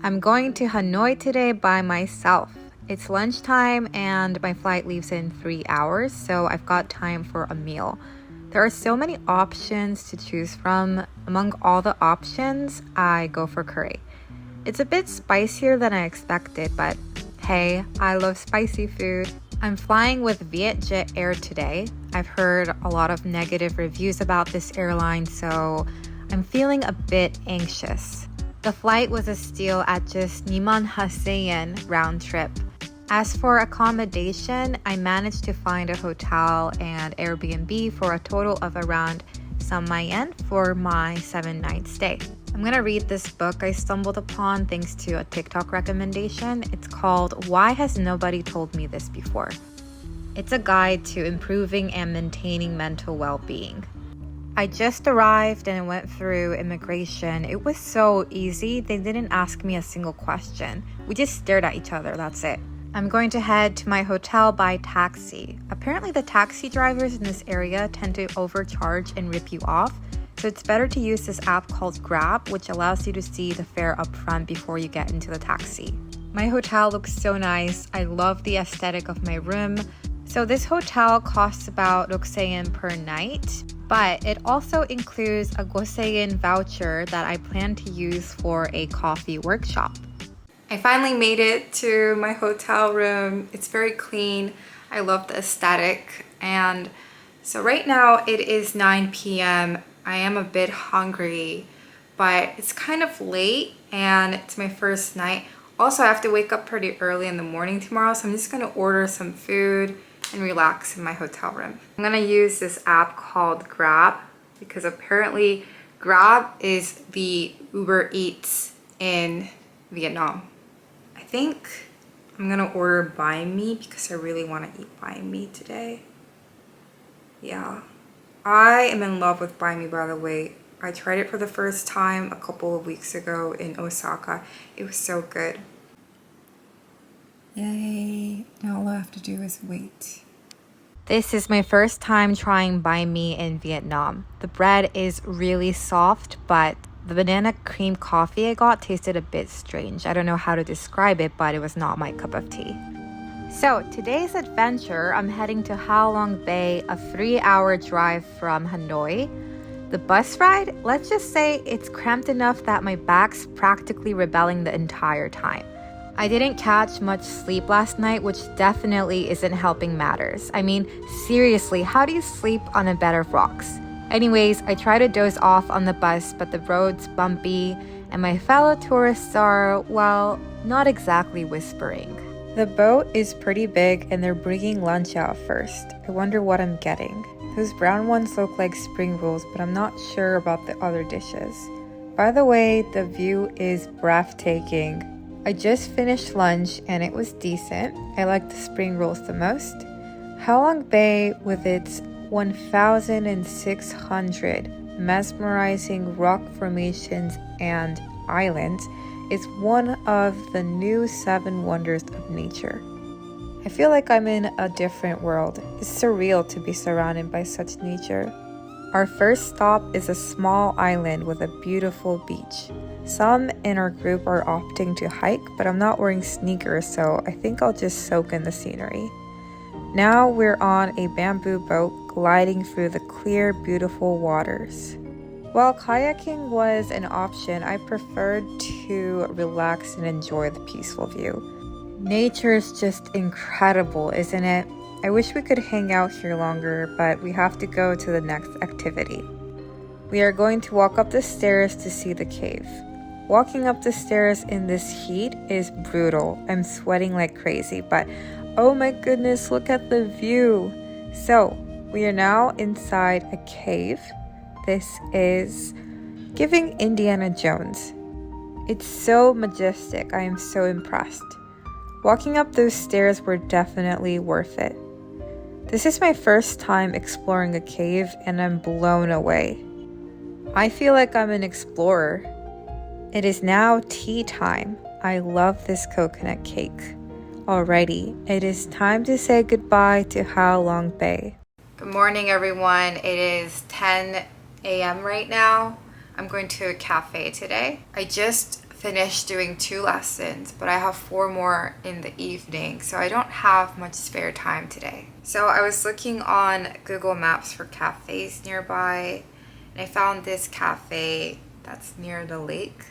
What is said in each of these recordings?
I'm going to Hanoi today by myself. It's lunchtime and my flight leaves in 3 hours, so I've got time for a meal. There are so many options to choose from. Among all the options, I go for curry. It's a bit spicier than I expected, but hey, I love spicy food. I'm flying with Vietjet Air today. I've heard a lot of negative reviews about this airline, so I'm feeling a bit anxious. The flight was a steal at just 21,000 yen round trip. As for accommodation, I managed to find a hotel and Airbnb for a total of around 3,000 yen for my 7-night stay. I'm gonna read this book I stumbled upon thanks to a TikTok recommendation. It's called Why Has Nobody Told Me This Before? It's a guide to improving and maintaining mental well-being. I just arrived and went through immigration. It was so easy. They didn't ask me a single question. We just stared at each other, that's it. I'm going to head to my hotel by taxi. Apparently the taxi drivers in this area tend to overcharge and rip you off, so it's better to use this app called Grab, which allows you to see the fare up front before you get into the taxi. My hotel looks so nice. I love the aesthetic of my room. So this hotel costs about 6,000 yen per night, but it also includes a 5,000 yen voucher that I plan to use for a coffee workshop. I finally made it to my hotel room. It's very clean. I love the aesthetic. And so right now it is 9 p.m. I am a bit hungry, but it's kind of late and it's my first night. Also, I have to wake up pretty early in the morning tomorrow, so I'm just gonna order some food and relax in my hotel room. I'm gonna use this app called Grab because apparently Grab is the Uber Eats in Vietnam. I think I'm gonna order Banh Mi because I really want to eat Banh Mi today. Yeah, I am in love with Banh Mi, by the way. I tried it for the first time a couple of weeks ago in Osaka. It was so good. Yay, now all I have to do is wait. This is my first time trying Banh Mi in Vietnam. The bread is really soft, but the banana cream coffee I got tasted a bit strange. I don't know how to describe it, but it was not my cup of tea. So today's adventure, I'm heading to Ha Long Bay, a 3-hour drive from Hanoi. The bus ride, let's just say it's cramped enough that my back's practically rebelling the entire time. I didn't catch much sleep last night, which definitely isn't helping matters. I mean, seriously, how do you sleep on a bed of rocks? Anyways, I try to doze off on the bus, but the road's bumpy, and my fellow tourists are, well, not exactly whispering. The boat is pretty big, and they're bringing lunch out first. I wonder what I'm getting. Those brown ones look like spring rolls, but I'm not sure about the other dishes. By the way, the view is breathtaking. I just finished lunch, and it was decent. I like the spring rolls the most. Ha Long Bay, with its 1,600 mesmerizing rock formations and islands, is one of the new 7 wonders of nature. I feel like I'm in a different world. It's surreal to be surrounded by such nature. Our first stop is a small island with a beautiful beach. Some in our group are opting to hike, but I'm not wearing sneakers, so I think I'll just soak in the scenery. Now we're on a bamboo boat gliding through the clear, beautiful waters. While kayaking was an option, I preferred to relax and enjoy the peaceful view. Nature's just incredible, isn't it? I wish we could hang out here longer, but we have to go to the next activity. We are going to walk up the stairs to see the cave. Walking up the stairs in this heat is brutal. I'm sweating like crazy, but oh my goodness, look at the view. So, we are now inside a cave. This is giving Indiana Jones. It's so majestic. I am so impressed. Walking up those stairs were definitely worth it. This is my first time exploring a cave and I'm blown away. I feel like I'm an explorer. It is now tea time. I love this coconut cake. Alrighty, it is time to say goodbye to Ha Long Bay. Good morning, everyone. It is 10 a.m. right now. I'm going to a cafe today. I just finished doing 2 lessons, but I have 4 more in the evening, so I don't have much spare time today. So I was looking on Google Maps for cafes nearby, and I found this cafe that's near the lake.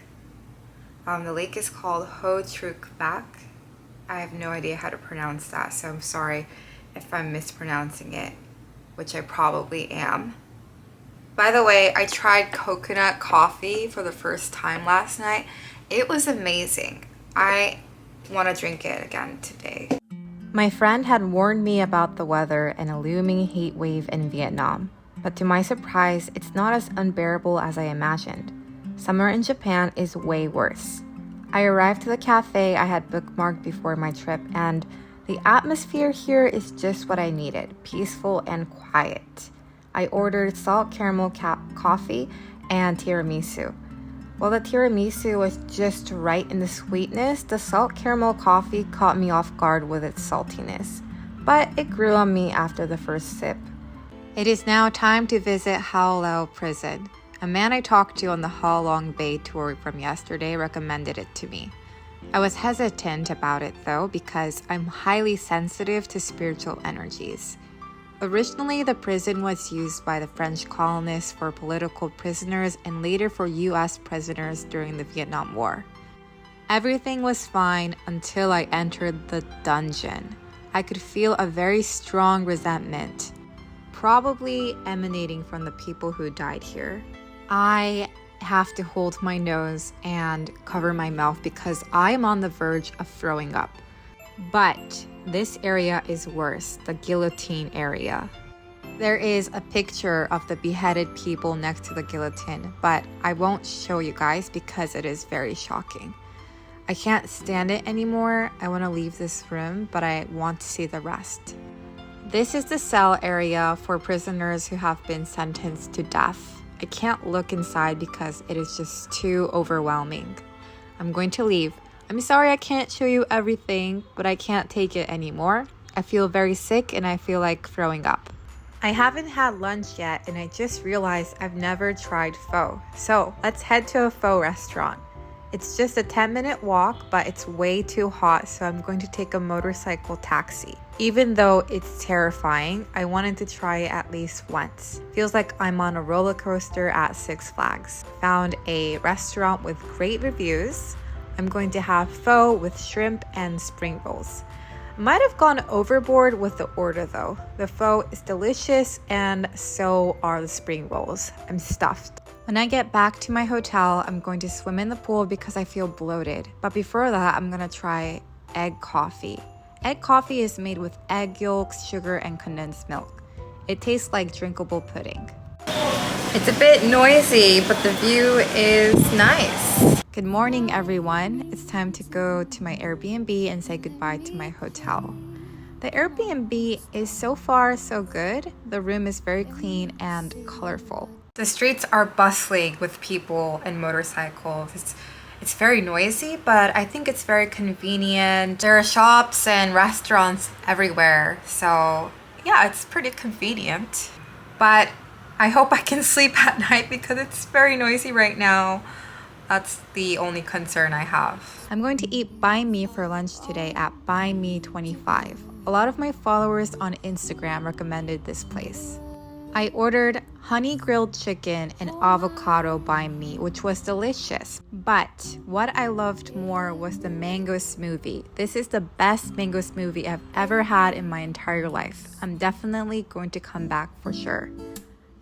The lake is called Hoa Lo Prison. I have no idea how to pronounce that, so I'm sorry if I'm mispronouncing it, which I probably am. By the way, I tried coconut coffee for the first time last night. It was amazing. I want to drink it again today. My friend had warned me about the weather and a looming heat wave in Vietnam, but to my surprise, it's not as unbearable as I imagined. Summer in Japan is way worse. I arrived to the cafe I had bookmarked before my trip, and the atmosphere here is just what I needed, peaceful and quiet. I ordered salt caramel coffee and tiramisu. While the tiramisu was just right in the sweetness, the salt caramel coffee caught me off guard with its saltiness, but it grew on me after the first sip. It is now time to visit Hoa Lo Prison. A man I talked to on the Ha Long Bay tour from yesterday recommended it to me. I was hesitant about it though because I'm highly sensitive to spiritual energies. Originally, the prison was used by the French colonists for political prisoners and later for US prisoners during the Vietnam War. Everything was fine until I entered the dungeon. I could feel a very strong resentment, probably emanating from the people who died here. I have to hold my nose and cover my mouth because I am on the verge of throwing up. But this area is worse, the guillotine area. There is a picture of the beheaded people next to the guillotine, but I won't show you guys because it is very shocking. I can't stand it anymore. I want to leave this room, but I want to see the rest. This is the cell area for prisoners who have been sentenced to death. I can't look inside because it is just too overwhelming. I'm going to leave. I'm sorry I can't show you everything, but I can't take it anymore. I feel very sick and I feel like throwing up. I haven't had lunch yet and I just realized I've never tried pho. So let's head to a pho restaurant. It's just a 10-minute walk, but it's way too hot, so I'm going to take a motorcycle taxi. Even though it's terrifying, I wanted to try it at least once. Feels like I'm on a roller coaster at Six Flags. Found a restaurant with great reviews. I'm going to have pho with shrimp and spring rolls. Might have gone overboard with the order though. The pho is delicious and so are the spring rolls. I'm stuffed. When I get back to my hotel, I'm going to swim in the pool because I feel bloated. But before that, I'm going to try egg coffee. Egg coffee is made with egg yolks, sugar, and condensed milk. It tastes like drinkable pudding. It's a bit noisy, but the view is nice. Good morning, everyone. It's time to go to my Airbnb and say goodbye to my hotel. The Airbnb is so far so good. The room is very clean and colorful. The streets are bustling with people and motorcycles. It's very noisy, but I think it's very convenient. There are shops and restaurants everywhere. So yeah, it's pretty convenient. But I hope I can sleep at night because it's very noisy right now. That's the only concern I have. I'm going to eat Banh Mi for lunch today at Banh Mi 25. A lot of my followers on Instagram recommended this place. I ordered honey grilled chicken and avocado banh mi, which was delicious. But what I loved more was the mango smoothie. This is the best mango smoothie I've ever had in my entire life. I'm definitely going to come back for sure.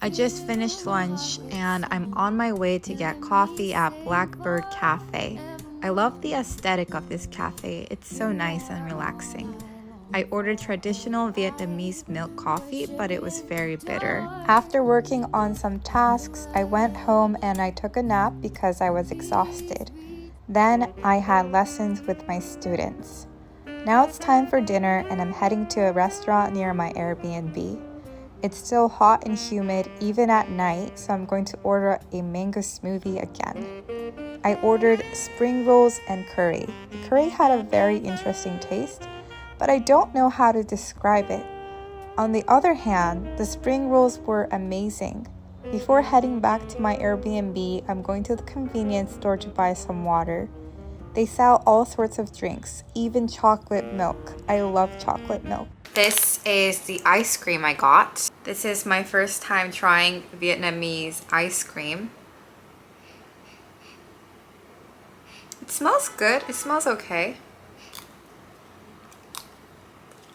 I just finished lunch and I'm on my way to get coffee at Blackbird Cafe. I love the aesthetic of this cafe. It's so nice and relaxing. I ordered traditional Vietnamese milk coffee, but it was very bitter. After working on some tasks, I went home and I took a nap because I was exhausted. Then I had lessons with my students. Now it's time for dinner and I'm heading to a restaurant near my Airbnb. It's still hot and humid even at night, so I'm going to order a mango smoothie again. I ordered spring rolls and curry. The curry had a very interesting taste, but I don't know how to describe it. On the other hand, the spring rolls were amazing. Before heading back to my Airbnb, I'm going to the convenience store to buy some water. They sell all sorts of drinks, even chocolate milk. I love chocolate milk. This is the ice cream I got. This is my first time trying Vietnamese ice cream. It smells good. It smells okay.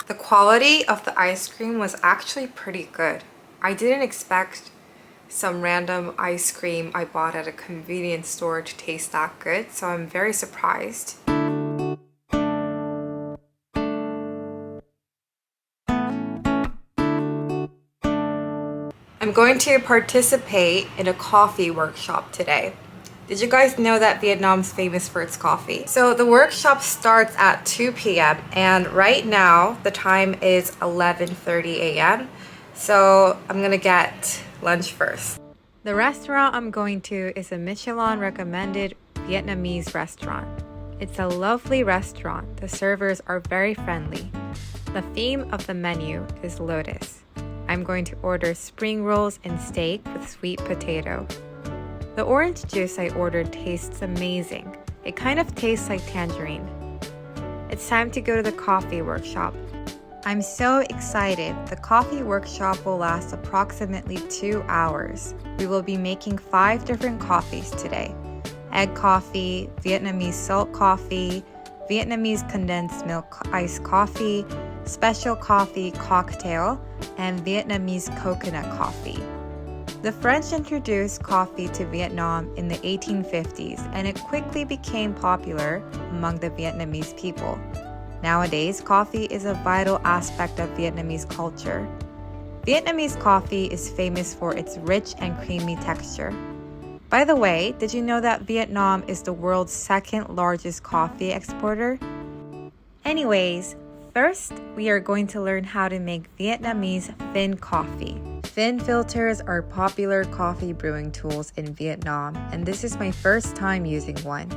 The quality of the ice cream was actually pretty good. I didn't expect some random ice cream I bought at a convenience store to taste that good, so I'm very surprised. I'm going to participate in a coffee workshop today. Did you guys know that Vietnam's famous for its coffee? So the workshop starts at 2 p.m. and right now the time is 11:30 a.m. So I'm gonna get lunch first. The restaurant I'm going to is a Michelin recommended Vietnamese restaurant. It's a lovely restaurant. The servers are very friendly. The theme of the menu is lotus. I'm going to order spring rolls and steak with sweet potato. The orange juice I ordered tastes amazing. It kind of tastes like tangerine. It's time to go to the coffee workshop. I'm so excited. The coffee workshop will last approximately 2 hours. We will be making 5 different coffees today. Egg coffee, Vietnamese salt coffee, Vietnamese condensed milk iced coffee, special coffee cocktail, and Vietnamese coconut coffee. The French introduced coffee to Vietnam in the 1850s, and it quickly became popular among the Vietnamese people. Nowadays, coffee is a vital aspect of Vietnamese culture. Vietnamese coffee is famous for its rich and creamy texture. By the way, did you know that Vietnam is the world's 2nd largest coffee exporter? Anyways, first, we are going to learn how to make Vietnamese phin coffee. Phin filters are popular coffee brewing tools in Vietnam, and this is my first time using one.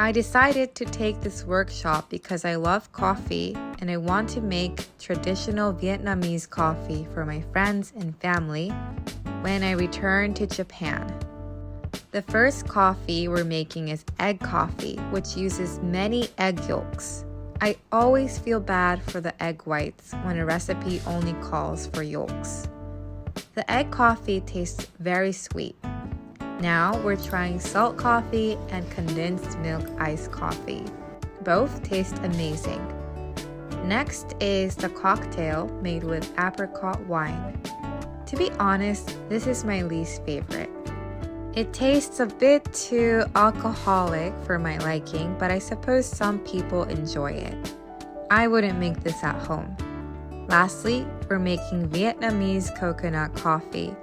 I decided to take this workshop because I love coffee and I want to make traditional Vietnamese coffee for my friends and family when I return to Japan. The first coffee we're making is egg coffee, which uses many egg yolks. I always feel bad for the egg whites when a recipe only calls for yolks. The egg coffee tastes very sweet. Now we're trying salt coffee and condensed milk iced coffee. Both taste amazing. Next is the cocktail made with apricot wine. To be honest, this is my least favorite. It tastes a bit too alcoholic for my liking, but I suppose some people enjoy it. I wouldn't make this at home. Lastly, we're making Vietnamese coconut coffee.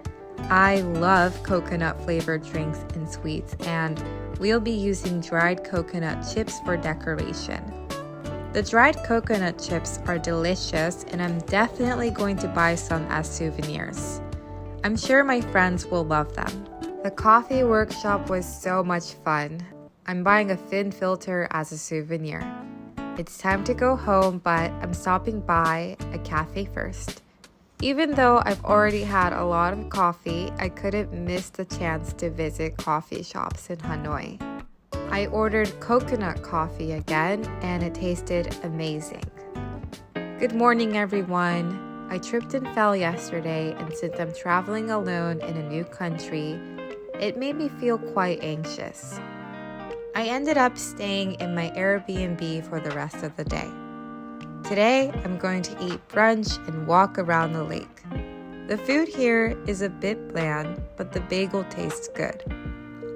I love coconut flavored drinks and sweets, and we'll be using dried coconut chips for decoration. The dried coconut chips are delicious, and I'm definitely going to buy some as souvenirs. I'm sure my friends will love them. The coffee workshop was so much fun. I'm buying a thin filter as a souvenir. It's time to go home, but I'm stopping by a cafe first. Even though I've already had a lot of coffee, I couldn't miss the chance to visit coffee shops in Hanoi. I ordered coconut coffee again, and it tasted amazing. Good morning, everyone. I tripped and fell yesterday, and since I'm traveling alone in a new country, it made me feel quite anxious. I ended up staying in my Airbnb for the rest of the day. Today, I'm going to eat brunch and walk around the lake. The food here is a bit bland, but the bagel tastes good.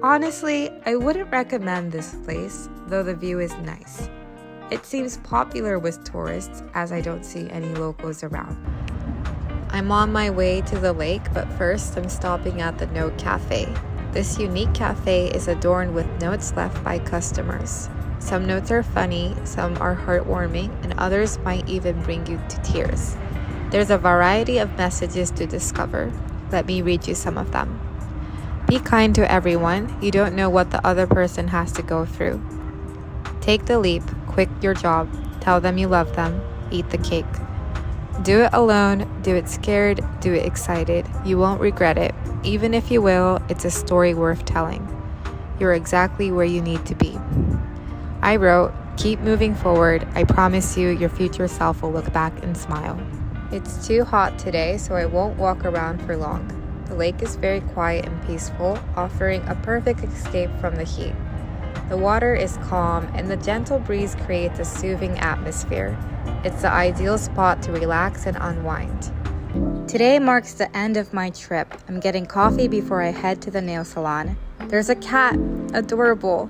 Honestly, I wouldn't recommend this place, though the view is nice. It seems popular with tourists as I don't see any locals around. I'm on my way to the lake, but first I'm stopping at the Note Cafe. This unique cafe is adorned with notes left by customers. Some notes are funny, some are heartwarming, and others might even bring you to tears. There's a variety of messages to discover. Let me read you some of them. Be kind to everyone. You don't know what the other person has to go through. Take the leap, quit your job, tell them you love them, eat the cake. Do it alone, do it scared, do it excited. You won't regret it. Even if you will, it's a story worth telling. You're exactly where you need to be. I wrote, keep moving forward. I promise you, your future self will look back and smile. It's too hot today, so I won't walk around for long. The lake is very quiet and peaceful, offering a perfect escape from the heat. The water is calm, and the gentle breeze creates a soothing atmosphere. It's the ideal spot to relax and unwind. Today marks the end of my trip. I'm getting coffee before I head to the nail salon. There's a cat, adorable.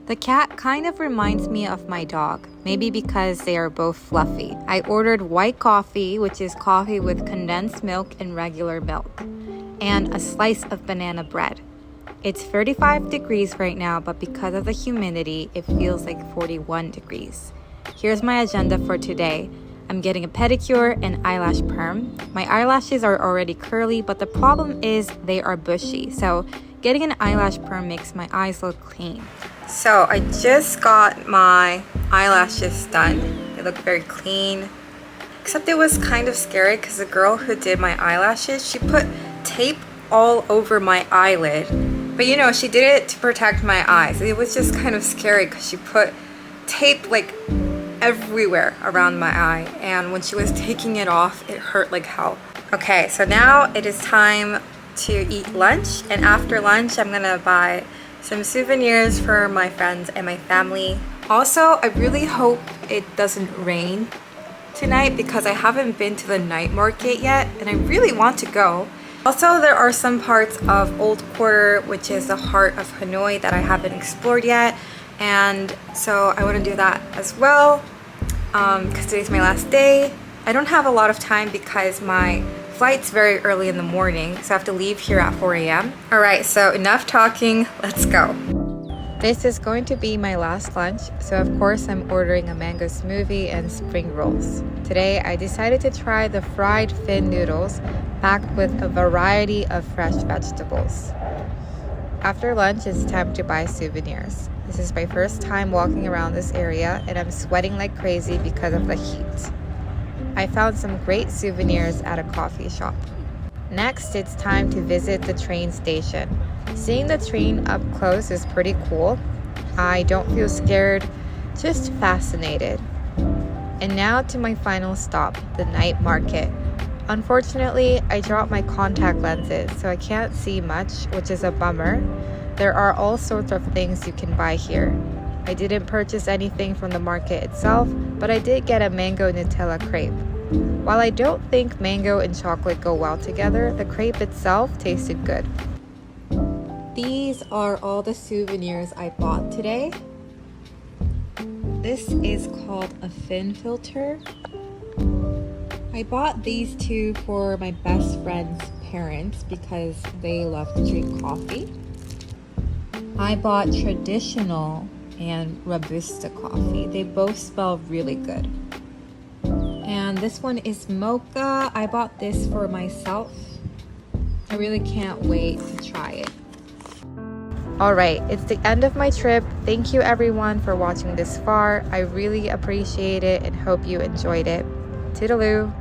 The cat kind of reminds me of my dog, maybe because they are both fluffy. I ordered white coffee, which is coffee with condensed milk and regular milk, and a slice of banana bread. It's 35 degrees right now, but because of the humidity, it feels like 41 degrees. Here's my agenda for today. I'm getting a pedicure and eyelash perm. My eyelashes are already curly, but the problem is they are bushy, so getting an eyelash perm makes my eyes look clean. So I just got my eyelashes done. They look very clean. Except it was kind of scary because the girl who did my eyelashes, she put tape all over my eyelid. But you know, she did it to protect my eyes. It was just kind of scary because she put tape like everywhere around my eye. And when she was taking it off, it hurt like hell. Okay, so now it is time to eat lunch. And after lunch, I'm gonna buy some souvenirs for my friends and my family. Also, I really hope it doesn't rain tonight because I haven't been to the night market yet and I really want to go. Also, there are some parts of Old Quarter, which is the heart of Hanoi, that I haven't explored yet, and so I want to do that as well because today's my last day. I don't have a lot of time because my flight's very early in the morning, so I have to leave here at 4 a.m. Alright, so enough talking, let's go. This is going to be my last lunch, so of course I'm ordering a mango smoothie and spring rolls. Today I decided to try the fried fin noodles packed with a variety of fresh vegetables. After lunch, it's time to buy souvenirs. This is my first time walking around this area and I'm sweating like crazy because of the heat. I found some great souvenirs at a coffee shop. Next, it's time to visit the train station. Seeing the train up close is pretty cool. I don't feel scared, just fascinated. And now to my final stop, the night market. Unfortunately, I dropped my contact lenses, so I can't see much, which is a bummer. There are all sorts of things you can buy here. I didn't purchase anything from the market itself, but I did get a mango Nutella crepe. While I don't think mango and chocolate go well together, the crepe itself tasted good. These are all the souvenirs I bought today. This is called a fin filter. I bought these two for my best friend's parents because they love to drink coffee. I bought traditional and Robusta coffee. They both smell really good. And this one is mocha. I bought this for myself. I really can't wait to try it. Alright, it's the end of my trip. Thank you everyone for watching this far. I really appreciate it and hope you enjoyed it. Toodaloo!